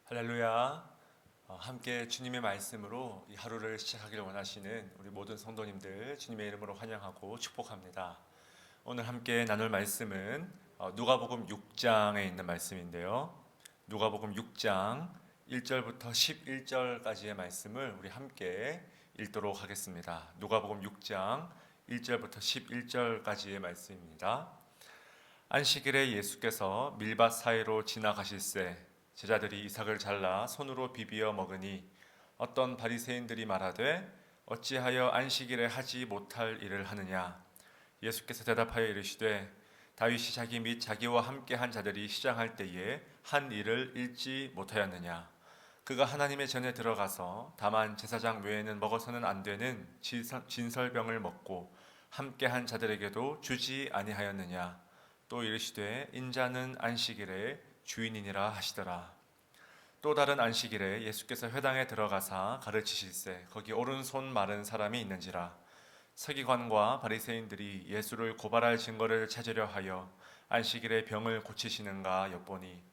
할렐루야. 함께 주님의 말씀으로 이 하루를 시작하기를 원하시는 우리 모든 성도님들 주님의 이름으로 환영하고 축복합니다. 오늘 함께 나눌 말씀은 누가복음 6장에 있는 말씀인데요. 누가복음 6장 1절부터 11절까지의 말씀을 우리 함께 읽도록 하겠습니다. 누가복음 6장 1절부터 11절까지의 말씀입니다. 안식일에 예수께서 밀밭 사이로 지나가실새 제자들이 이삭을 잘라 손으로 비비어 먹으니 어떤 바리새인들이 말하되 어찌하여 안식일에 하지 못할 일을 하느냐. 예수께서 대답하여 이르시되 다윗이 자기 및 자기와 함께한 자들이 시장할 때에 한 일을 잃지 못하였느냐. 그가 하나님의 전에 들어가서 다만 제사장 외에는 먹어서는 안 되는 진설병을 먹고 함께한 자들에게도 주지 아니하였느냐. 또 이르시되 인자는 안식일에 주인이니라 하시더라. 또 다른 안식일에 예수께서 회당에 들어가사 가르치실새 거기 오른손 마른 사람이 있는지라. 서기관과 바리새인들이 예수를 고발할 증거를 찾으려 하여 안식일에 병을 고치시는가 엿보니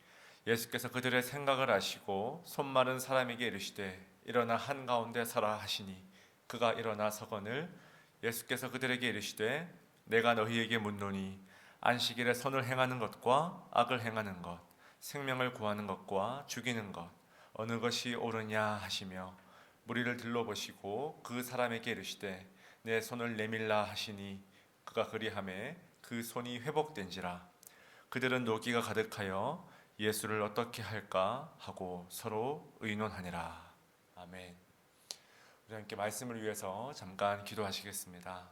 예수께서 그들의 생각을 아시고 손 마른 사람에게 이르시되 일어나 한가운데 서라 하시니 그가 일어나 서거늘 예수께서 그들에게 이르시되 내가 너희에게 묻노니 안식일에 선을 행하는 것과 악을 행하는 것 생명을 구하는 것과 죽이는 것 어느 것이 옳으냐 하시며 무리를 들러보시고 그 사람에게 이르시되 내 손을 내밀라 하시니 그가 그리하매 그 손이 회복된지라. 그들은 노기가 가득하여 예수를 어떻게 할까 하고 서로 의논하니라. 아멘. 우리 함께 말씀을 위해서 잠깐 기도하시겠습니다.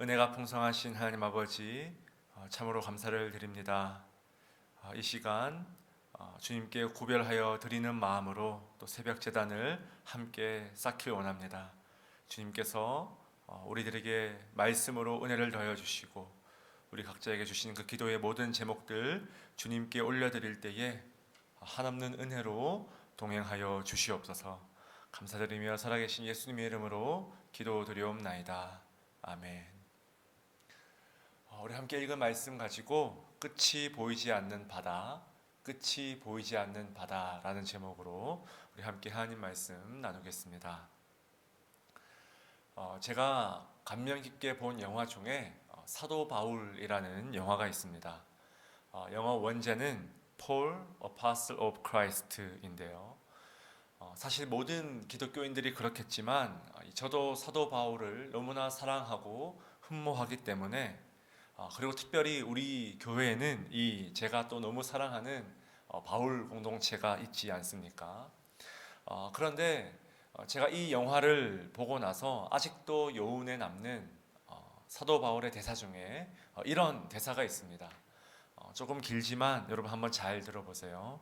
은혜가 풍성하신 하나님 아버지, 참으로 감사를 드립니다. 이 시간 주님께 구별하여 드리는 마음으로 또 새벽 제단을 함께 쌓길 원합니다. 주님께서 우리들에게 말씀으로 은혜를 더해 주시고 우리 각자에게 주신 그 기도의 모든 제목들 주님께 올려드릴 때에 한없는 은혜로 동행하여 주시옵소서. 감사드리며 살아계신 예수님의 이름으로 기도드리옵나이다. 아멘. 우리 함께 읽은 말씀 가지고 끝이 보이지 않는 바다, 끝이 보이지 않는 바다라는 제목으로 우리 함께 하나님 말씀 나누겠습니다. 제가 감명 깊게 본 영화 중에 사도 바울이라는 영화가 있습니다. 영화 원제는 Paul, Apostle of Christ인데요. 사실 모든 기독교인들이 그렇겠지만 저도 사도 바울을 너무나 사랑하고 흠모하기 때문에 그리고 특별히 우리 교회에는 제가 또 너무 사랑하는 바울 공동체가 있지 않습니까? 그런데 제가 이 영화를 보고 나서 아직도 여운에 남는 사도 바울의 대사 중에 이런 대사가 있습니다. 조금 길지만 여러분 한번 잘 들어보세요.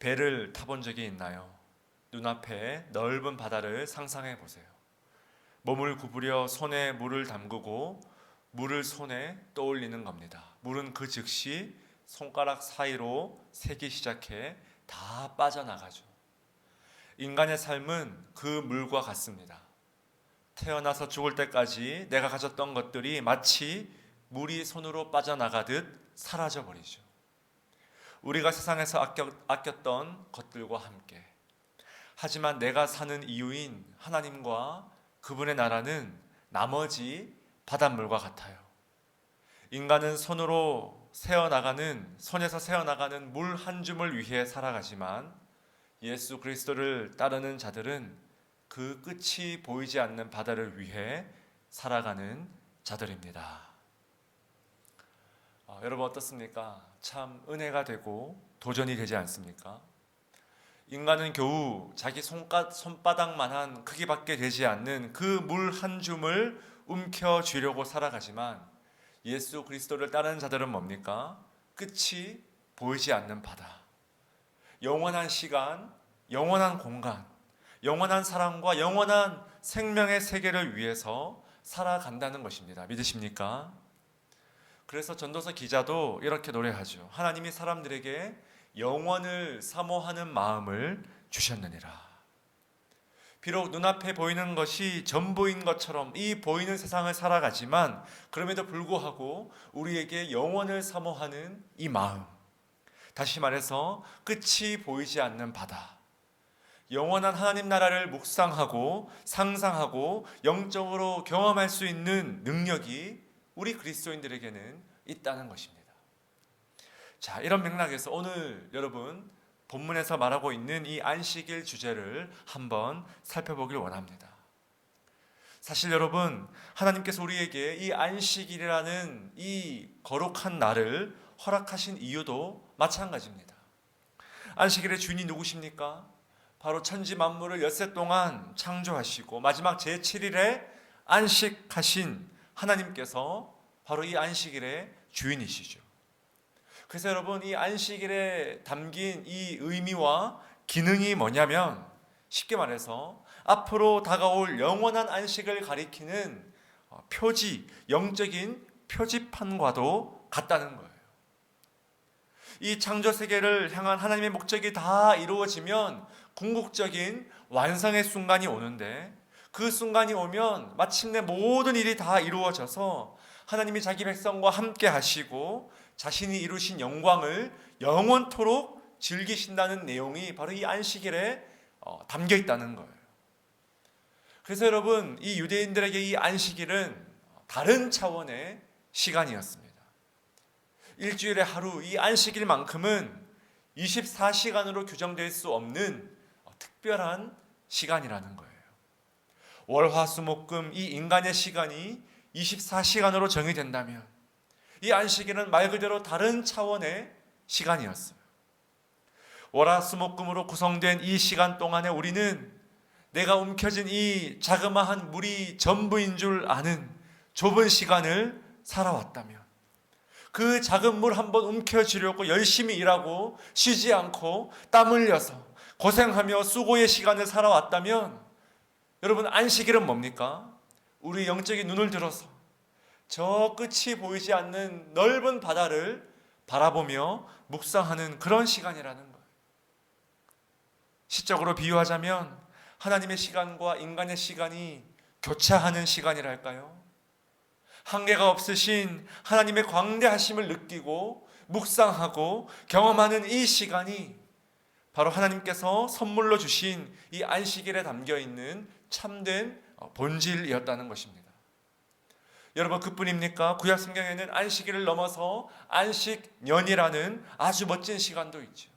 배를 타본 적이 있나요? 눈앞에 넓은 바다를 상상해 보세요. 몸을 구부려 손에 물을 담그고 물을 손에 떠올리는 겁니다. 물은 그 즉시 손가락 사이로 새기 시작해 다 빠져나가죠. 인간의 삶은 그 물과 같습니다. 태어나서 죽을 때까지 내가 가졌던 것들이 마치 물이 손으로 빠져나가듯 사라져버리죠. 우리가 세상에서 아꼈던 것들과 함께. 하지만 내가 사는 이유인 하나님과 그분의 나라는 나머지 바닷물과 같아요. 인간은 손에서 새어나가는 물 한 줌을 위해 살아가지만 예수 그리스도를 따르는 자들은 그 끝이 보이지 않는 바다를 위해 살아가는 자들입니다. 여러분 어떻습니까? 참 은혜가 되고 도전이 되지 않습니까? 인간은 겨우 자기 손바닥만한 크기밖에 되지 않는 그 물 한 줌을 움켜쥐려고 살아가지만 예수 그리스도를 따르는 자들은 뭡니까? 끝이 보이지 않는 바다. 영원한 시간, 영원한 공간, 영원한 사랑과 영원한 생명의 세계를 위해서 살아간다는 것입니다. 믿으십니까? 그래서 전도서 기자도 이렇게 노래하죠. 하나님이 사람들에게 영원을 사모하는 마음을 주셨느니라. 비록 눈앞에 보이는 것이 전부인 것처럼 이 보이는 세상을 살아가지만 그럼에도 불구하고 우리에게 영원을 사모하는 이 마음, 다시 말해서 끝이 보이지 않는 바다. 영원한 하나님 나라를 묵상하고 상상하고 영적으로 경험할 수 있는 능력이 우리 그리스도인들에게는 있다는 것입니다. 자, 이런 맥락에서 오늘 여러분 본문에서 말하고 있는 이 안식일 주제를 한번 살펴보길 원합니다. 사실 여러분, 하나님께서 우리에게 이 안식일이라는 이 거룩한 날을 허락하신 이유도 마찬가지입니다. 안식일의 주인이 누구십니까? 바로 천지 만물을 엿새 동안 창조하시고 마지막 제7일에 안식하신 하나님께서 바로 이 안식일의 주인이시죠. 그래서 여러분, 이 안식일에 담긴 이 의미와 기능이 뭐냐면 쉽게 말해서 앞으로 다가올 영원한 안식을 가리키는 표지, 영적인 표지판과도 같다는 거예요. 이 창조 세계를 향한 하나님의 목적이 다 이루어지면 궁극적인 완성의 순간이 오는데, 그 순간이 오면 마침내 모든 일이 다 이루어져서 하나님이 자기 백성과 함께 하시고 자신이 이루신 영광을 영원토록 즐기신다는 내용이 바로 이 안식일에 담겨 있다는 거예요. 그래서 여러분, 이 유대인들에게 이 안식일은 다른 차원의 시간이었습니다. 일주일의 하루, 이 안식일만큼은 24시간으로 규정될 수 없는 특별한 시간이라는 거예요. 월화수목금 이 인간의 시간이 24시간으로 정의된다면 이 안식일은 말 그대로 다른 차원의 시간이었어요. 월화수목금으로 구성된 이 시간 동안에 우리는 내가 움켜쥔 이 자그마한 물이 전부인 줄 아는 좁은 시간을 살아왔다면, 그 작은 물 한번 움켜쥐려고 열심히 일하고 쉬지 않고 땀 흘려서 고생하며 수고의 시간을 살아왔다면, 여러분, 안식일은 뭡니까? 우리 영적인 눈을 들어서 저 끝이 보이지 않는 넓은 바다를 바라보며 묵상하는 그런 시간이라는 거예요. 시적으로 비유하자면 하나님의 시간과 인간의 시간이 교차하는 시간이랄까요? 한계가 없으신 하나님의 광대하심을 느끼고 묵상하고 경험하는 이 시간이 바로 하나님께서 선물로 주신 이 안식일에 담겨있는 참된 본질이었다는 것입니다. 여러분, 그뿐입니까? 구약 성경에는 안식일을 넘어서 안식년이라는 아주 멋진 시간도 있죠.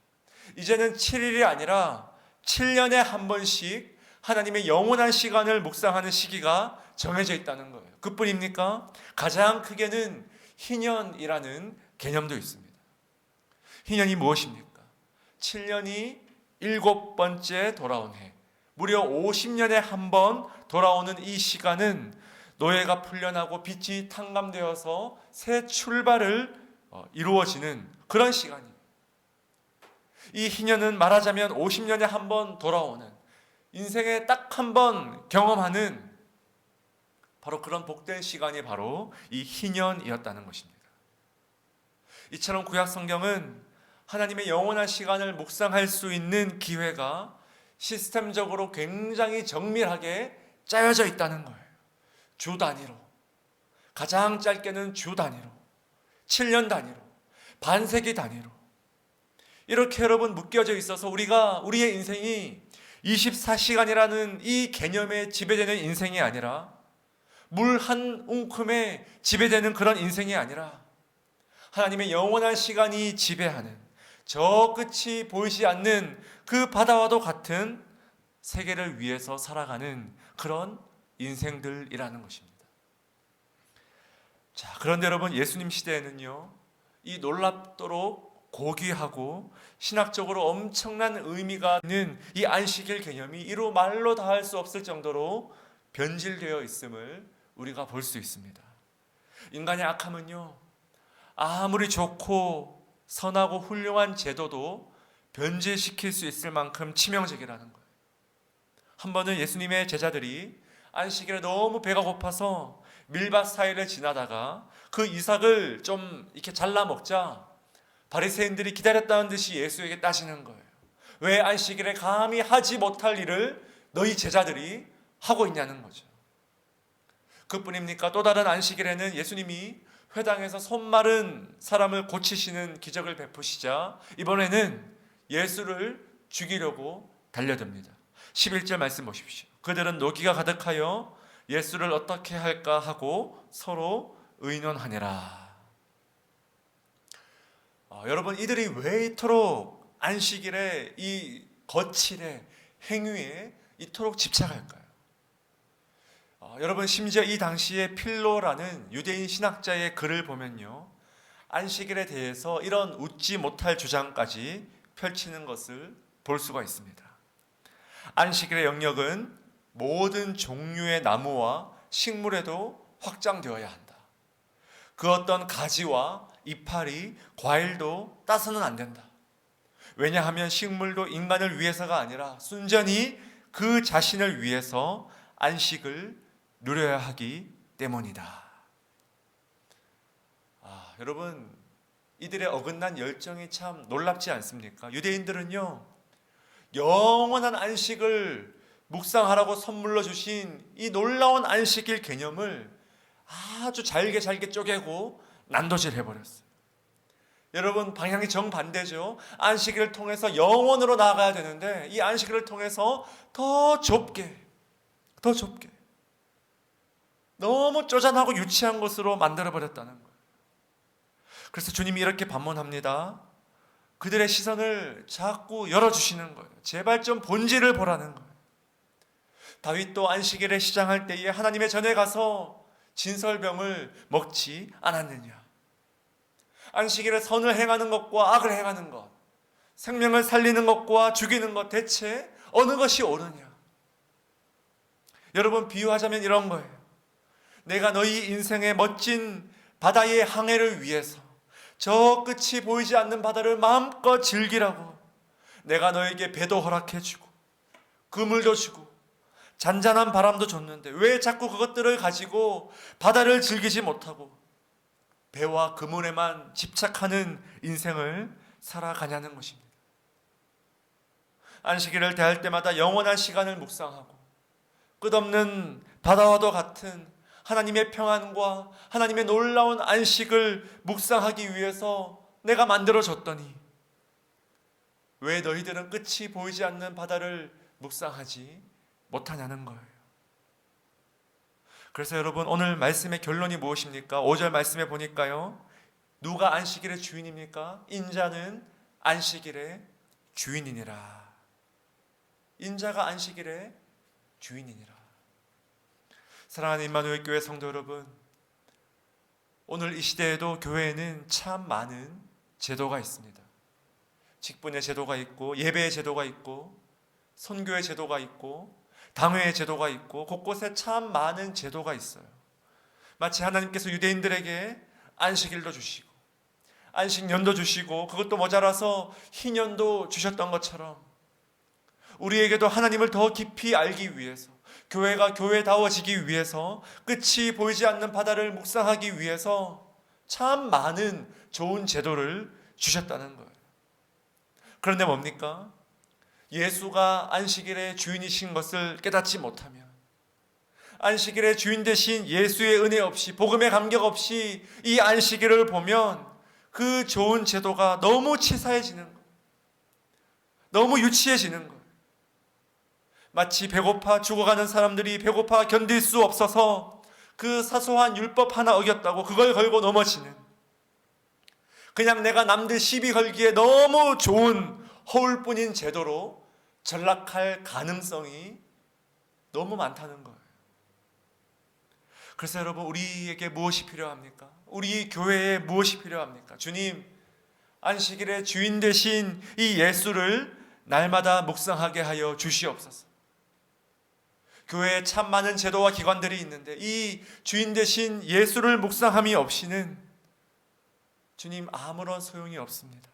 이제는 7일이 아니라 7년에 한 번씩 하나님의 영원한 시간을 묵상하는 시기가 정해져 있다는 거예요. 그뿐입니까? 가장 크게는 희년이라는 개념도 있습니다. 희년이 무엇입니까? 7년이 7번째 돌아온 해, 무려 50년에 한 번 돌아오는 이 시간은 노예가 풀려나고 빛이 탕감되어서 새 출발을 이루어지는 그런 시간이에요. 이 희년은 말하자면 50년에 한 번 돌아오는, 인생에 딱 한 번 경험하는 바로 그런 복된 시간이 바로 이 희년이었다는 것입니다. 이처럼 구약 성경은 하나님의 영원한 시간을 묵상할 수 있는 기회가 시스템적으로 굉장히 정밀하게 짜여져 있다는 거예요. 주 단위로, 가장 짧게는 주 단위로, 7년 단위로, 반세기 단위로, 이렇게 여러분 묶여져 있어서 우리의 인생이 24시간이라는 이 개념에 지배되는 인생이 아니라, 물 한 움큼에 지배되는 그런 인생이 아니라, 하나님의 영원한 시간이 지배하는, 저 끝이 보이지 않는 그 바다와도 같은 세계를 위해서 살아가는 그런 인생들이라는 것입니다. 자, 그런데 여러분, 예수님 시대에는요, 이 놀랍도록 고귀하고 신학적으로 엄청난 의미가 있는 이 안식일 개념이 이루 말로 다 할 수 없을 정도로 변질되어 있음을 우리가 볼 수 있습니다. 인간의 악함은요, 아무리 좋고 선하고 훌륭한 제도도 변질시킬 수 있을 만큼 치명적이라는 거예요. 한 번은 예수님의 제자들이 안식일에 너무 배가 고파서 밀밭 사이를 지나다가 그 이삭을 좀 이렇게 잘라 먹자 바리새인들이 기다렸다는 듯이 예수에게 따지는 거예요. 왜 안식일에 감히 하지 못할 일을 너희 제자들이 하고 있냐는 거죠. 그뿐입니까? 또 다른 안식일에는 예수님이 회당에서 손 마른 사람을 고치시는 기적을 베푸시자 이번에는 예수를 죽이려고 달려듭니다. 11절 말씀 보십시오. 그들은 노기가 가득하여 예수를 어떻게 할까 하고 서로 의논하니라. 여러분, 이들이 왜 이토록 안식일에 이 거칠의 행위에 이토록 집착할까요? 여러분, 심지어 이 당시에 필로라는 유대인 신학자의 글을 보면요, 안식일에 대해서 이런 웃지 못할 주장까지 펼치는 것을 볼 수가 있습니다. 안식일의 영역은 모든 종류의 나무와 식물에도 확장되어야 한다. 그 어떤 가지와 이파리, 과일도 따서는 안 된다. 왜냐하면 식물도 인간을 위해서가 아니라 순전히 그 자신을 위해서 안식을 누려야 하기 때문이다. 여러분, 이들의 어긋난 열정이 참 놀랍지 않습니까? 유대인들은요, 영원한 안식을 묵상하라고 선물로 주신 이 놀라운 안식일 개념을 아주 잘게 쪼개고 난도질 해버렸어요. 여러분, 방향이 정반대죠. 안식일을 통해서 영원으로 나아가야 되는데 이 안식일을 통해서 더 좁게 너무 쪼잔하고 유치한 것으로 만들어버렸다는 거예요. 그래서 주님이 이렇게 반문합니다. 그들의 시선을 자꾸 열어주시는 거예요. 제발 좀 본질을 보라는 거예요. 다윗도 안식일에 시장할 때에 하나님의 전에 가서 진설병을 먹지 않았느냐. 안식일에 선을 행하는 것과 악을 행하는 것, 생명을 살리는 것과 죽이는 것, 대체 어느 것이 옳으냐. 여러분, 비유하자면 이런 거예요. 내가 너희 인생의 멋진 바다의 항해를 위해서 저 끝이 보이지 않는 바다를 마음껏 즐기라고 내가 너에게 배도 허락해주고 그물도 주고 잔잔한 바람도 줬는데 왜 자꾸 그것들을 가지고 바다를 즐기지 못하고 배와 그물에만 집착하는 인생을 살아가냐는 것입니다. 안식일을 대할 때마다 영원한 시간을 묵상하고 끝없는 바다와도 같은 하나님의 평안과 하나님의 놀라운 안식을 묵상하기 위해서 내가 만들어졌더니 왜 너희들은 끝이 보이지 않는 바다를 묵상하지 못하냐는 거예요. 그래서 여러분, 오늘 말씀의 결론이 무엇입니까? 5절 말씀에 보니까요, 누가 안식일의 주인입니까? 인자는 안식일의 주인이니라. 인자가 안식일의 주인이니라. 사랑하는 임마누엘 교회 성도 여러분, 오늘 이 시대에도 교회에는 참 많은 제도가 있습니다. 직분의 제도가 있고, 예배의 제도가 있고, 선교의 제도가 있고, 당회의 제도가 있고, 곳곳에 참 많은 제도가 있어요. 마치 하나님께서 유대인들에게 안식일도 주시고 안식년도 주시고 그것도 모자라서 희년도 주셨던 것처럼 우리에게도 하나님을 더 깊이 알기 위해서, 교회가 교회다워지기 위해서, 끝이 보이지 않는 바다를 묵상하기 위해서 참 많은 좋은 제도를 주셨다는 거예요. 그런데 뭡니까? 예수가 안식일의 주인이신 것을 깨닫지 못하면, 안식일의 주인 되신 예수의 은혜 없이, 복음의 감격 없이 이 안식일을 보면 그 좋은 제도가 너무 치사해지는 거예요. 너무 유치해지는 거예요. 마치 배고파 죽어가는 사람들이 배고파 견딜 수 없어서 그 사소한 율법 하나 어겼다고 그걸 걸고 넘어지는, 그냥 내가 남들 시비 걸기에 너무 좋은 허울뿐인 제도로 전락할 가능성이 너무 많다는 거예요. 그래서 여러분, 우리에게 무엇이 필요합니까? 우리 교회에 무엇이 필요합니까? 주님, 안식일의 주인 되신 이 예수를 날마다 묵상하게 하여 주시옵소서. 교회에 참 많은 제도와 기관들이 있는데 이 주인 되신 예수를 묵상함이 없이는 주님, 아무런 소용이 없습니다.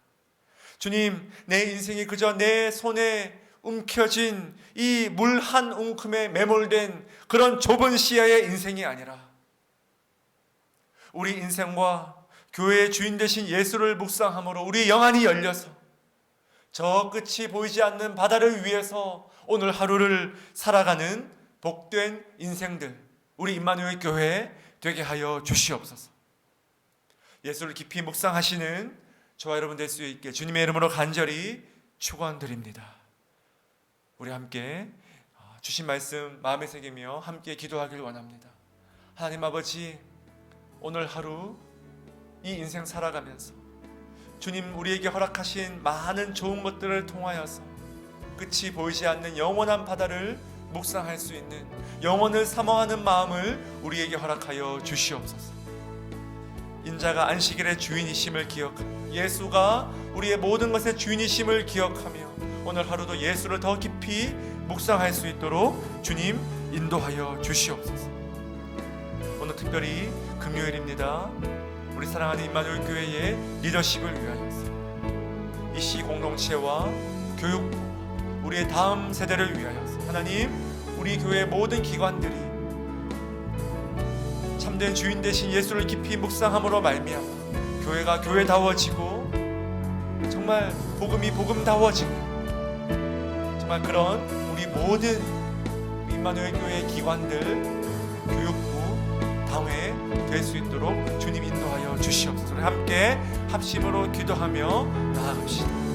주님, 내 인생이 그저 내 손에 움켜진 이 물 한 움큼에 매몰된 그런 좁은 시야의 인생이 아니라 우리 인생과 교회의 주인 되신 예수를 묵상함으로 우리 영안이 열려서 저 끝이 보이지 않는 바다를 위해서 오늘 하루를 살아가는 복된 인생들, 우리 임마누엘 교회 되게 하여 주시옵소서. 예수를 깊이 묵상하시는 저와 여러분 될 수 있게 주님의 이름으로 간절히 축원드립니다. 우리 함께 주신 말씀 마음에 새기며 함께 기도하길 원합니다. 하나님 아버지, 오늘 하루 이 인생 살아가면서 주님 우리에게 허락하신 많은 좋은 것들을 통하여서 끝이 보이지 않는 영원한 바다를 묵상할 수 있는 영혼을 사모하는 마음을 우리에게 허락하여 주시옵소서. 인자가 안식일의 주인이심을 기억하며 예수가 우리의 모든 것의 주인이심을 기억하며 오늘 하루도 예수를 더 깊이 묵상할 수 있도록 주님 인도하여 주시옵소서. 오늘 특별히 금요일입니다. 우리 사랑하는 임마누엘 교회의 리더십을 위하여서 이 시 공동체와 교육부 우리의 다음 세대를 위하여서 하나님 우리 교회의 모든 기관들이 참된 주인 되신 예수를 깊이 묵상함으로 말미암아 교회가 교회다워지고 정말 복음이 복음다워지고 정말 그런 우리 모든 임마누엘 교회의 기관들 교육부 당회 될 수 있도록 주님 인도하여 주시옵소서. 함께 합심으로 기도하며 나아갑시다.